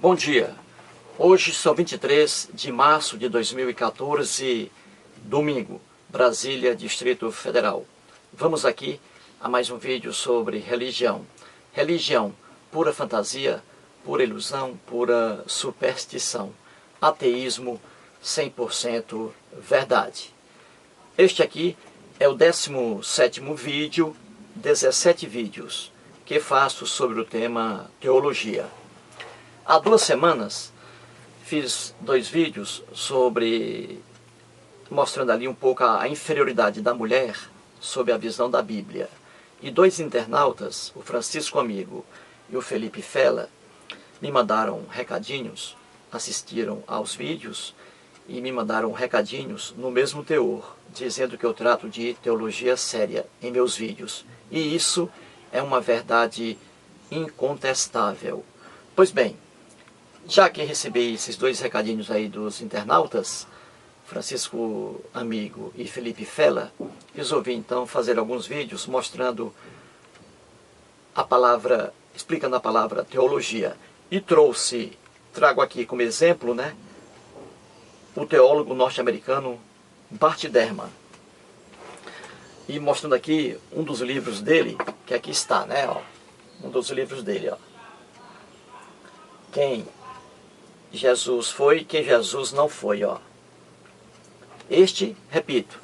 Bom dia, hoje são 23 de março de 2014, domingo, Brasília, Distrito Federal. Vamos aqui a mais um vídeo sobre religião. Religião, pura fantasia, pura ilusão, pura superstição. Ateísmo, 100% verdade. Este aqui é o 17º vídeo, 17 vídeos que faço sobre o tema teologia. Há 2 semanas fiz 2 vídeos mostrando ali um pouco a inferioridade da mulher sob a visão da Bíblia. E 2 internautas, o Francisco Amigo e o Felipe Fella, me mandaram recadinhos, assistiram aos vídeos e me mandaram recadinhos no mesmo teor, dizendo que eu trato de teologia séria em meus vídeos. E isso é uma verdade incontestável. Pois bem, já que recebi esses 2 recadinhos aí dos internautas, Francisco Amigo e Felipe Fella, resolvi então fazer alguns vídeos mostrando explicando a palavra teologia. E trago aqui como exemplo, o teólogo norte-americano Bart Ehrman. E mostrando aqui um dos livros dele, que aqui está, um dos livros dele, Quem Jesus foi e quem Jesus não foi, Este, repito,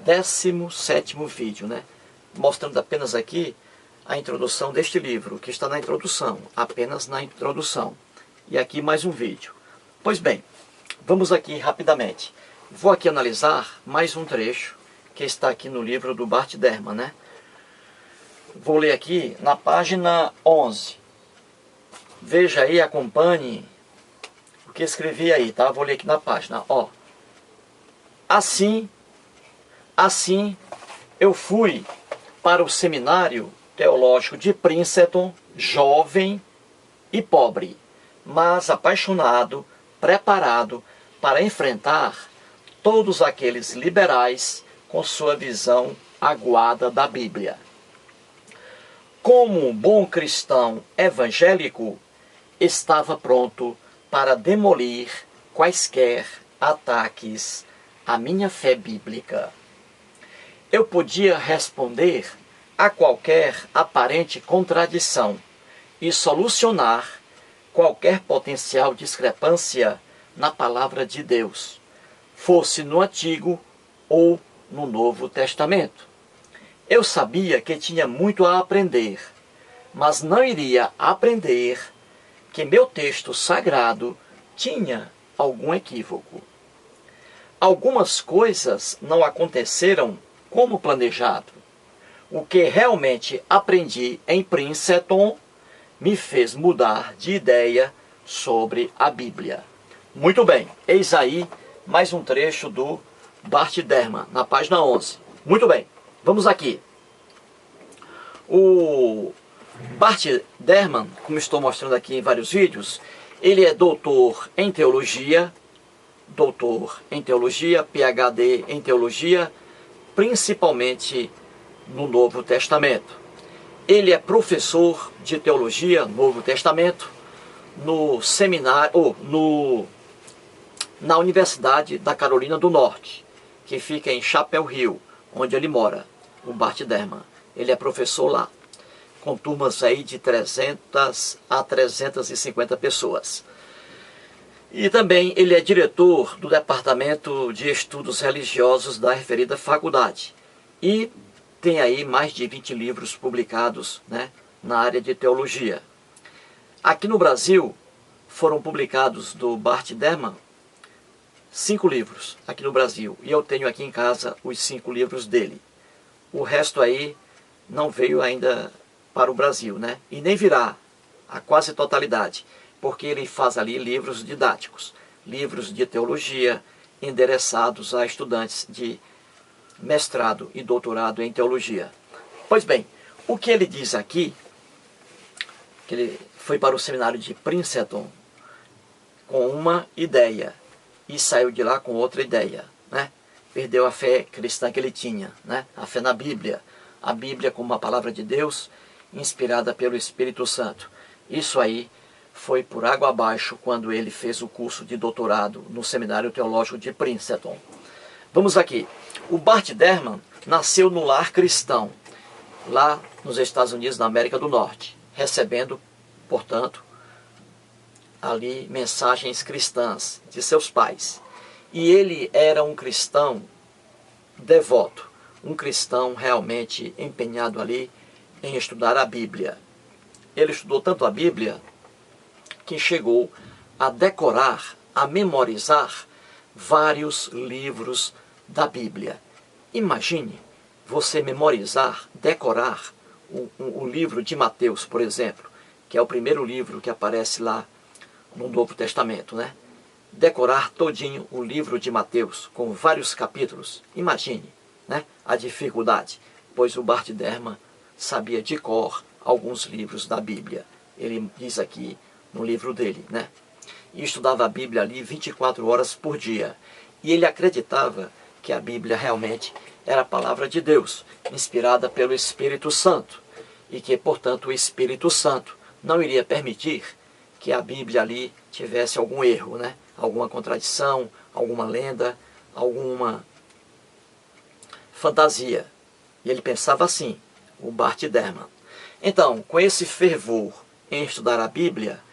17º vídeo, mostrando apenas aqui a introdução deste livro, que está na introdução, apenas na introdução. E aqui mais um vídeo. Pois bem, vamos aqui rapidamente. Vou aqui analisar mais um trecho que está aqui no livro do Bart Ehrman, Vou ler aqui na página 11. Veja aí, acompanhe o que escrevi aí, tá? Vou ler aqui na página, Assim eu fui para o seminário teológico de Princeton, jovem e pobre, mas apaixonado, preparado para enfrentar todos aqueles liberais com sua visão aguada da Bíblia. Como um bom cristão evangélico, estava pronto para demolir quaisquer ataques à minha fé bíblica. Eu podia responder a qualquer aparente contradição e solucionar qualquer potencial discrepância na palavra de Deus, fosse no Antigo ou no Novo Testamento. Eu sabia que tinha muito a aprender, mas não iria aprender que meu texto sagrado tinha algum equívoco. Algumas coisas não aconteceram como planejado. O que realmente aprendi em Princeton me fez mudar de ideia sobre a Bíblia. Muito bem, eis aí mais um trecho do Bart Ehrman, na página 11. Muito bem, vamos aqui. O Bart Ehrman, como estou mostrando aqui em vários vídeos, ele é doutor em teologia, PhD em teologia, principalmente no Novo Testamento. Ele é professor de teologia Novo Testamento no seminário, na Universidade da Carolina do Norte, que fica em Chapel Hill, onde ele mora, o Bart Ehrman. Ele é professor lá, com turmas aí de 300 a 350 pessoas. E também ele é diretor do Departamento de Estudos Religiosos da referida faculdade. E tem aí mais de 20 livros publicados, na área de teologia. Aqui no Brasil, foram publicados do Bart Ehrman 5 livros aqui no Brasil. E eu tenho aqui em casa os 5 livros dele. O resto aí não veio ainda para o Brasil, e nem virá a quase totalidade, porque ele faz ali livros didáticos, livros de teologia endereçados a estudantes de mestrado e doutorado em teologia. Pois bem, o que ele diz aqui, que ele foi para o seminário de Princeton com uma ideia e saiu de lá com outra ideia, Perdeu a fé cristã que ele tinha, a fé na Bíblia, a Bíblia como uma palavra de Deus inspirada pelo Espírito Santo. Isso aí foi por água abaixo quando ele fez o curso de doutorado no Seminário Teológico de Princeton. Vamos aqui. O Bart Ehrman nasceu no lar cristão, lá nos Estados Unidos, na América do Norte, recebendo, portanto, ali mensagens cristãs de seus pais. E ele era um cristão devoto, um cristão realmente empenhado ali em estudar a Bíblia. Ele estudou tanto a Bíblia que chegou a decorar, a memorizar vários livros da Bíblia. Imagine você memorizar, decorar o livro de Mateus, por exemplo, que é o primeiro livro que aparece lá no Novo Testamento, né? Decorar todinho o livro de Mateus, com vários capítulos. Imagine, né, a dificuldade, pois o Bart Ehrman sabia de cor alguns livros da Bíblia. Ele diz aqui no livro dele, né? E estudava a Bíblia ali 24 horas por dia. E ele acreditava que a Bíblia realmente era a palavra de Deus, inspirada pelo Espírito Santo. E que, portanto, o Espírito Santo não iria permitir que a Bíblia ali tivesse algum erro, né? Alguma contradição, alguma lenda, alguma fantasia. E ele pensava assim, o Bart Ehrman. Então, com esse fervor em estudar a Bíblia,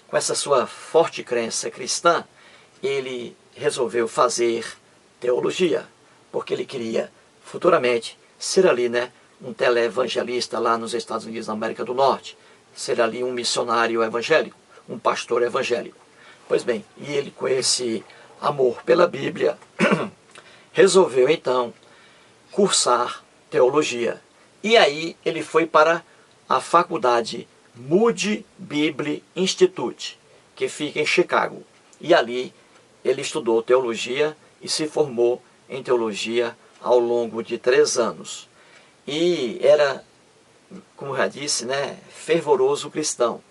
com essa sua forte crença cristã, ele resolveu fazer teologia, porque ele queria futuramente ser ali, né, um televangelista lá nos Estados Unidos, na América do Norte, ser ali um missionário evangélico, um pastor evangélico. Pois bem, e ele, com esse amor pela Bíblia, resolveu então cursar teologia. E aí ele foi para a faculdade Moody Bible Institute, que fica em Chicago. E ali ele estudou teologia e se formou em teologia ao longo de 3 anos. E era, como já disse, né, fervoroso cristão.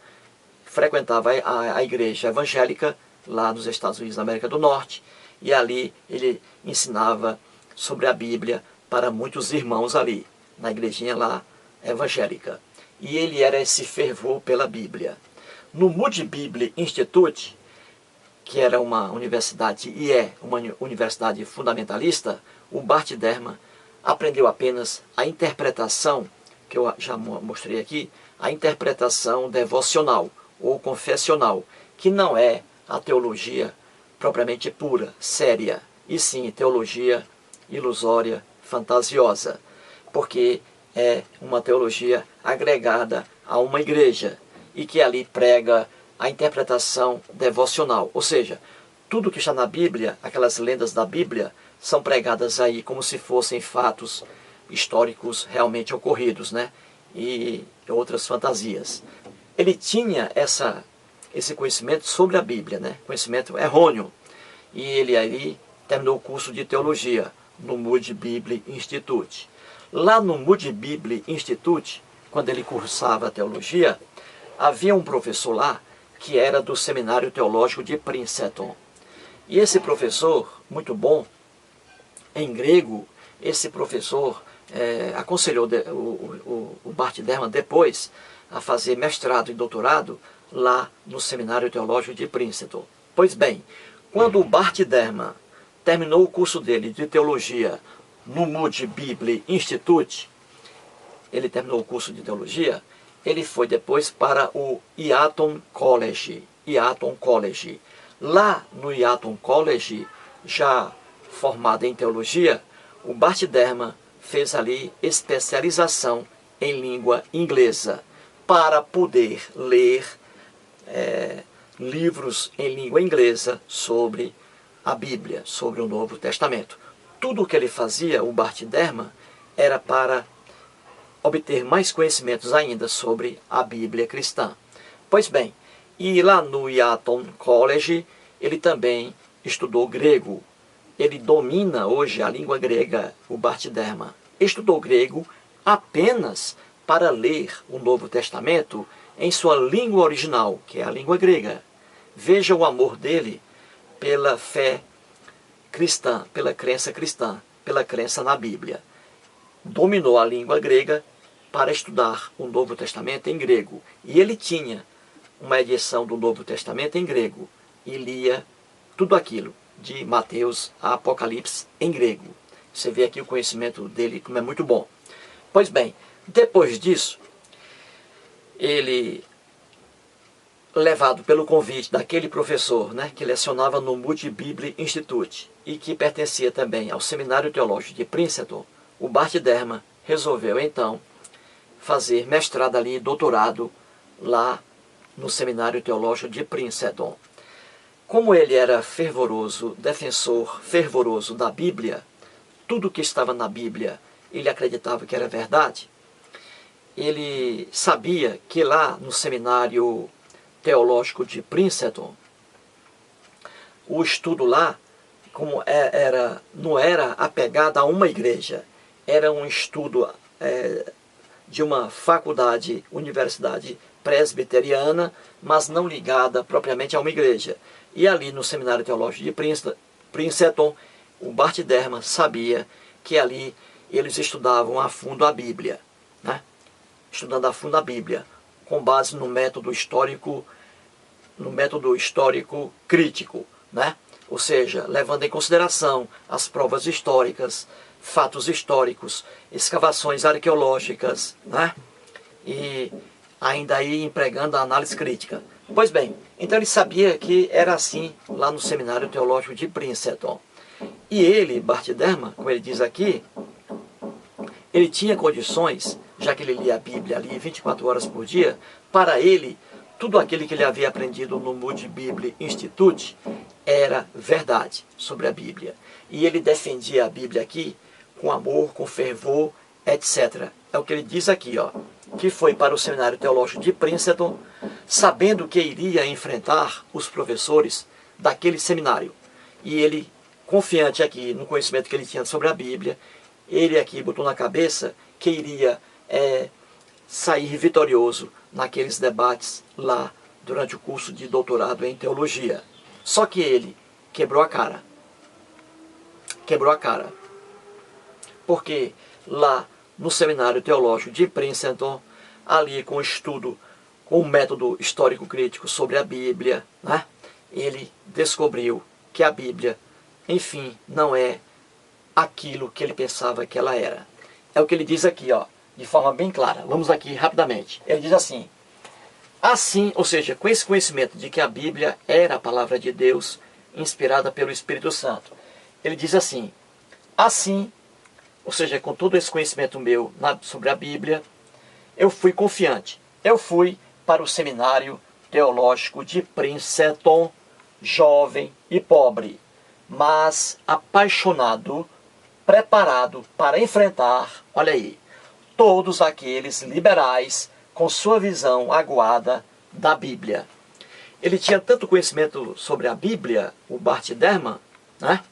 Frequentava a igreja evangélica lá nos Estados Unidos da América do Norte. E ali ele ensinava sobre a Bíblia para muitos irmãos ali, na igrejinha lá evangélica. E ele era esse fervor pela Bíblia. No Moody Bible Institute, que era uma universidade e é uma universidade fundamentalista, o Bart Ehrman aprendeu apenas a interpretação, que eu já mostrei aqui, a interpretação devocional ou confessional, que não é a teologia propriamente pura, séria, e sim teologia ilusória, fantasiosa, porque é uma teologia agregada a uma igreja e que ali prega a interpretação devocional, ou seja, tudo que está na Bíblia, aquelas lendas da Bíblia, são pregadas aí como se fossem fatos históricos realmente ocorridos, né? E outras fantasias. Ele tinha esse conhecimento sobre a Bíblia, né? Conhecimento errôneo. E ele aí terminou o curso de teologia no Moody Bible Institute. Lá no Moody Bible Institute, quando ele cursava teologia, havia um professor lá que era do Seminário Teológico de Princeton. E esse professor, muito bom em grego, esse professor aconselhou o Bart Ehrman depois a fazer mestrado e doutorado lá no Seminário Teológico de Princeton. Pois bem, quando o Bart Ehrman terminou o curso dele de teologia no Moody Bible Institute, ele terminou o curso de teologia, ele foi depois para o Eton College. Eton College. Lá no Eton College, já formado em teologia, o Bart Ehrman fez ali especialização em língua inglesa, para poder ler livros em língua inglesa sobre a Bíblia, sobre o Novo Testamento. Tudo o que ele fazia, o Bart Ehrman, era para obter mais conhecimentos ainda sobre a Bíblia cristã. Pois bem, e lá no Eton College, ele também estudou grego. Ele domina hoje a língua grega, o Bart Ehrman. Estudou grego apenas para ler o Novo Testamento em sua língua original, que é a língua grega. Veja o amor dele pela fé cristã, pela crença na Bíblia. Dominou a língua grega para estudar o Novo Testamento em grego. E ele tinha uma edição do Novo Testamento em grego e lia tudo aquilo, de Mateus a Apocalipse, em grego. Você vê aqui o conhecimento dele como é muito bom. Pois bem, depois disso, ele, levado pelo convite daquele professor, né, que lecionava no Moody Bible Institute e que pertencia também ao Seminário Teológico de Princeton, o Bart Ehrman resolveu então fazer mestrado ali, doutorado lá no Seminário Teológico de Princeton. Como ele era fervoroso, defensor fervoroso da Bíblia, tudo que estava na Bíblia ele acreditava que era verdade, ele sabia que lá no Seminário Teológico de Princeton, o estudo lá não era apegado a uma igreja, era um estudo de uma faculdade, universidade presbiteriana, mas não ligada propriamente a uma igreja. E ali no Seminário Teológico de Princeton, o Bart Ehrman sabia que ali eles estudavam a fundo a Bíblia, né? Estudando a fundo a Bíblia, com base no método histórico crítico, né? Ou seja, levando em consideração as provas históricas, fatos históricos, escavações arqueológicas, né? E ainda aí empregando a análise crítica. Pois bem, então ele sabia que era assim lá no Seminário Teológico de Princeton. E ele, Bart Ehrman, como ele diz aqui, ele tinha condições, já que ele lia a Bíblia ali 24 horas por dia, para ele, tudo aquilo que ele havia aprendido no Moody Bible Institute era verdade sobre a Bíblia. E ele defendia a Bíblia aqui com amor, com fervor, etc. É o que ele diz aqui, ó, que foi para o Seminário Teológico de Princeton, sabendo que iria enfrentar os professores daquele seminário. E ele, confiante aqui no conhecimento que ele tinha sobre a Bíblia, ele aqui botou na cabeça que iria sair vitorioso naqueles debates lá durante o curso de doutorado em teologia. Só que ele quebrou a cara. Quebrou a cara. Porque lá no Seminário Teológico de Princeton, ali com o estudo, com o método histórico-crítico sobre a Bíblia, né, ele descobriu que a Bíblia, enfim, não é aquilo que ele pensava que ela era. É o que ele diz aqui, ó, de forma bem clara. Vamos aqui rapidamente. Ele diz assim, ou seja, com esse conhecimento de que a Bíblia era a palavra de Deus, inspirada pelo Espírito Santo. Ele diz assim, ou seja, com todo esse conhecimento meu sobre a Bíblia, eu fui confiante. Eu fui para o Seminário Teológico de Princeton, jovem e pobre, mas apaixonado, preparado para enfrentar, olha aí, todos aqueles liberais com sua visão aguada da Bíblia. Ele tinha tanto conhecimento sobre a Bíblia, o Bart Ehrman, né,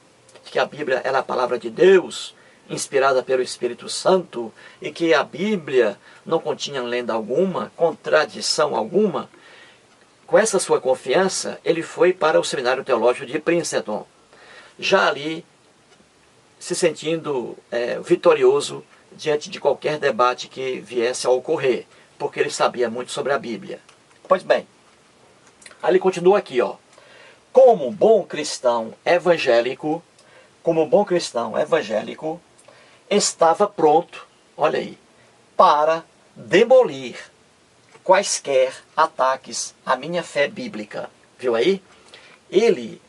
que a Bíblia era a palavra de Deus, inspirada pelo Espírito Santo, e que a Bíblia não continha lenda alguma, contradição alguma. Com essa sua confiança, ele foi para o Seminário Teológico de Princeton, já ali se sentindo vitorioso diante de qualquer debate que viesse a ocorrer, porque ele sabia muito sobre a Bíblia. Pois bem, aí ele continua aqui, ó. Como bom cristão evangélico, estava pronto, olha aí, para demolir quaisquer ataques à minha fé bíblica. Viu aí? Ele,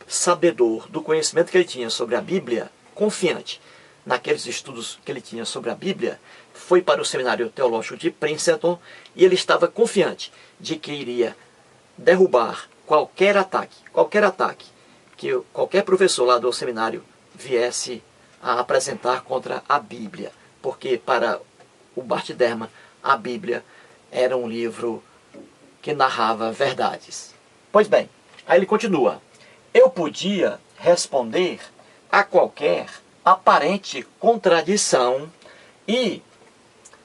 sabedor do conhecimento que ele tinha sobre a Bíblia, confiante naqueles estudos que ele tinha sobre a Bíblia, foi para o Seminário Teológico de Princeton e ele estava confiante de que iria derrubar qualquer ataque que qualquer professor lá do seminário viesse a apresentar contra a Bíblia, porque para o Bart Ehrman a Bíblia era um livro que narrava verdades. Pois bem, aí ele continua. Eu podia responder a qualquer aparente contradição e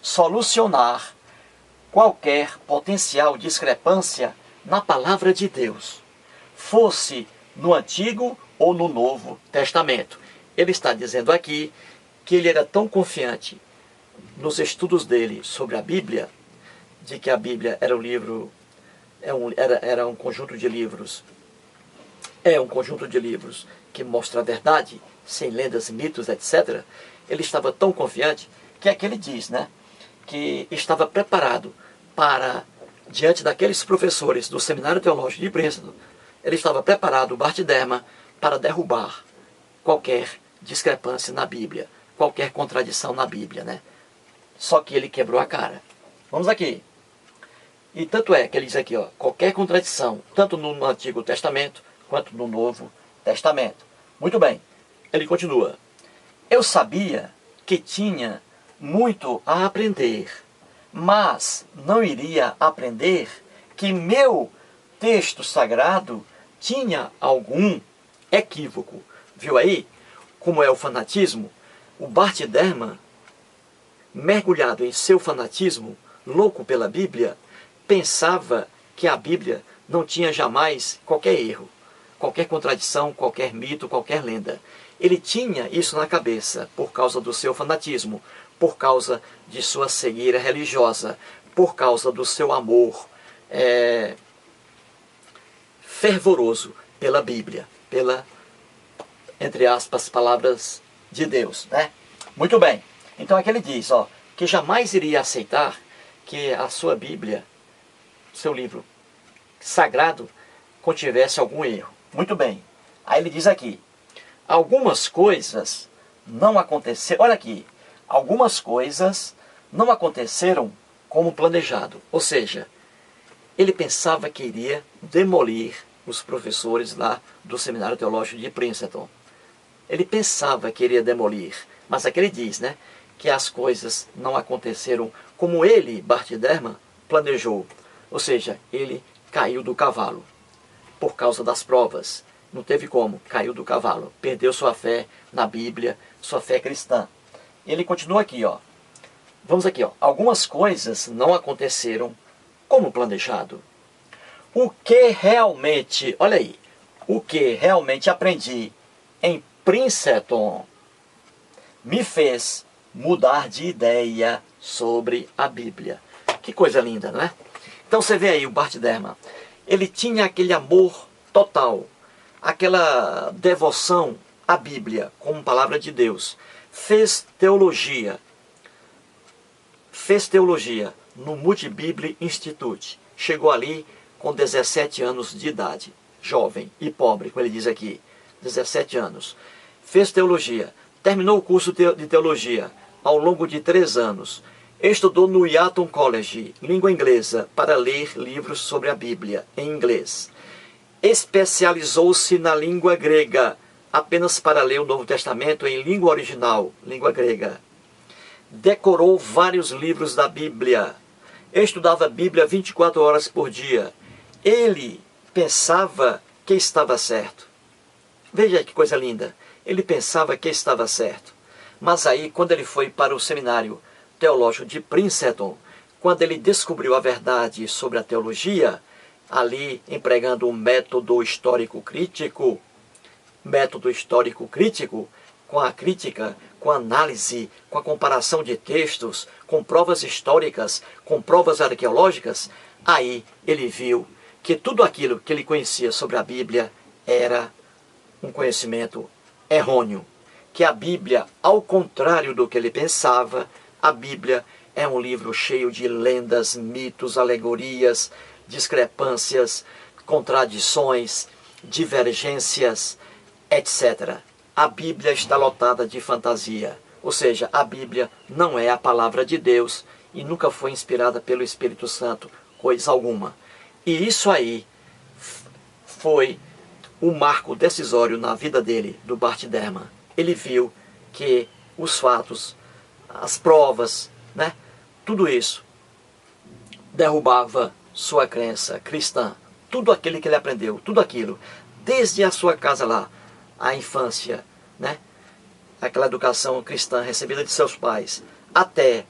solucionar qualquer potencial discrepância na palavra de Deus, fosse no Antigo ou no Novo Testamento. Ele está dizendo aqui que ele era tão confiante nos estudos dele sobre a Bíblia, de que a Bíblia era o livro era um conjunto de livros. É um conjunto de livros que mostra a verdade, sem lendas, mitos, etc. Ele estava tão confiante que aqui ele diz, né, que estava preparado para, diante daqueles professores do Seminário Teológico de Princeton, ele estava preparado, o Bart Ehrman, para derrubar qualquer discrepância na Bíblia, qualquer contradição na Bíblia, né? Só que ele quebrou a cara. Vamos aqui. E tanto é que ele diz aqui, ó, qualquer contradição, tanto no Antigo Testamento quanto no Novo Testamento. Muito bem. Ele continua. Eu sabia que tinha muito a aprender, mas não iria aprender que meu texto sagrado tinha algum equívoco. Viu aí como é o fanatismo? O Bart Ehrman, mergulhado em seu fanatismo, louco pela Bíblia, pensava que a Bíblia não tinha jamais qualquer erro, qualquer contradição, qualquer mito, qualquer lenda. Ele tinha isso na cabeça por causa do seu fanatismo, por causa de sua cegueira religiosa, por causa do seu amor fervoroso pela Bíblia, pela, entre aspas, palavras de Deus, né? Muito bem. Então aqui ele diz, ó, que jamais iria aceitar que a sua Bíblia, seu livro sagrado, contivesse algum erro. Muito bem. Aí ele diz aqui, algumas coisas não aconteceram, olha aqui, algumas coisas não aconteceram como planejado. Ou seja, ele pensava que iria demolir os professores lá do Seminário Teológico de Princeton. Ele pensava que iria demolir, mas aqui ele diz, né, que as coisas não aconteceram como ele, Bart Ehrman, planejou. Ou seja, ele caiu do cavalo por causa das provas. Não teve como, caiu do cavalo. Perdeu sua fé na Bíblia, sua fé cristã. E ele continua aqui, ó. Vamos aqui, ó. Algumas coisas não aconteceram como planejado. O que realmente, olha aí, o que realmente aprendi em Princeton me fez mudar de ideia sobre a Bíblia. Que coisa linda, não é? Então você vê aí o Bart Ehrman. Ele tinha aquele amor total, aquela devoção à Bíblia como palavra de Deus. Fez teologia no Moody Bible Institute. Chegou ali com 17 anos de idade, jovem e pobre, como ele diz aqui, 17 anos. Fez teologia, terminou o curso de teologia ao longo de 3 anos. Estudou no Eton College, língua inglesa, para ler livros sobre a Bíblia em inglês. Especializou-se na língua grega, apenas para ler o Novo Testamento em língua original, língua grega. Decorou vários livros da Bíblia. Estudava a Bíblia 24 horas por dia. Ele pensava que estava certo. Veja que coisa linda. Ele pensava que estava certo. Mas aí, quando ele foi para o seminário teológico de Princeton, quando ele descobriu a verdade sobre a teologia, ali empregando um método histórico crítico, com a crítica, com a análise, com a comparação de textos, com provas históricas, com provas arqueológicas, aí ele viu que tudo aquilo que ele conhecia sobre a Bíblia era um conhecimento errôneo. Que a Bíblia, ao contrário do que ele pensava, a Bíblia é um livro cheio de lendas, mitos, alegorias, discrepâncias, contradições, divergências, etc. A Bíblia está lotada de fantasia, ou seja, a Bíblia não é a palavra de Deus e nunca foi inspirada pelo Espírito Santo, coisa alguma. E isso aí foi um marco decisório na vida dele, do Bart Ehrman. Ele viu que os fatos, as provas, né, tudo isso derrubava sua crença cristã. Tudo aquilo que ele aprendeu, tudo aquilo, desde a sua casa lá, a infância, né, aquela educação cristã recebida de seus pais, até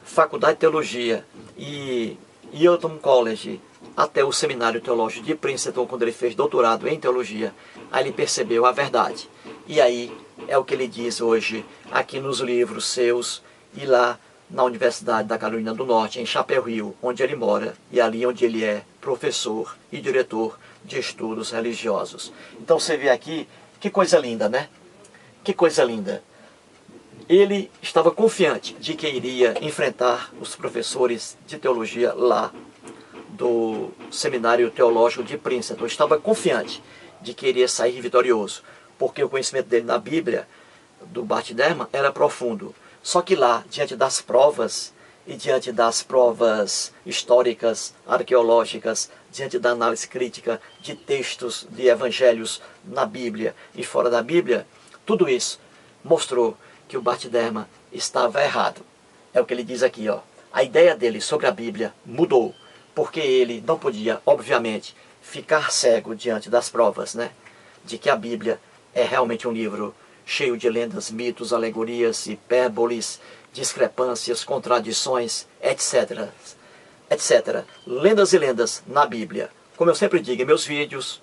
faculdade de teologia e Eton College, até o seminário teológico de Princeton, quando ele fez doutorado em teologia, aí ele percebeu a verdade. E aí é o que ele diz hoje aqui nos livros seus e lá na Universidade da Carolina do Norte, em Chapéu Hill, onde ele mora, e ali onde ele é professor e diretor de estudos religiosos. Então você vê aqui, que coisa linda, né? Que coisa linda. Ele estava confiante de que iria enfrentar os professores de teologia lá do Seminário Teológico de Princeton. Estava confiante de que iria sair vitorioso, porque o conhecimento dele na Bíblia, do Bart Ehrman, era profundo. Só que lá, diante das provas, e diante das provas históricas, arqueológicas, diante da análise crítica de textos de evangelhos na Bíblia e fora da Bíblia, tudo isso mostrou que o Bart Ehrman estava errado. É o que ele diz aqui, ó. A ideia dele sobre a Bíblia mudou, porque ele não podia, obviamente, ficar cego diante das provas, né, de que a Bíblia é realmente um livro cheio de lendas, mitos, alegorias, hipérboles, discrepâncias, contradições, etc. etc. Lendas e lendas na Bíblia. Como eu sempre digo em meus vídeos,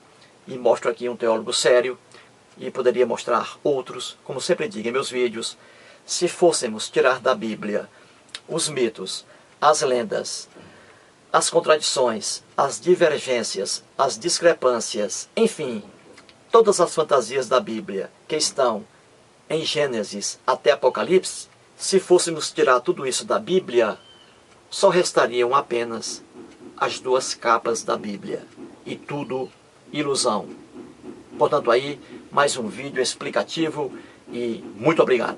e mostro aqui um teólogo sério, e poderia mostrar outros, como sempre digo em meus vídeos, se fôssemos tirar da Bíblia os mitos, as lendas, as contradições, as divergências, as discrepâncias, enfim, todas as fantasias da Bíblia que estão em Gênesis até Apocalipse, se fôssemos tirar tudo isso da Bíblia, só restariam apenas as duas capas da Bíblia, e tudo ilusão. Portanto, aí, mais um vídeo explicativo e muito obrigado.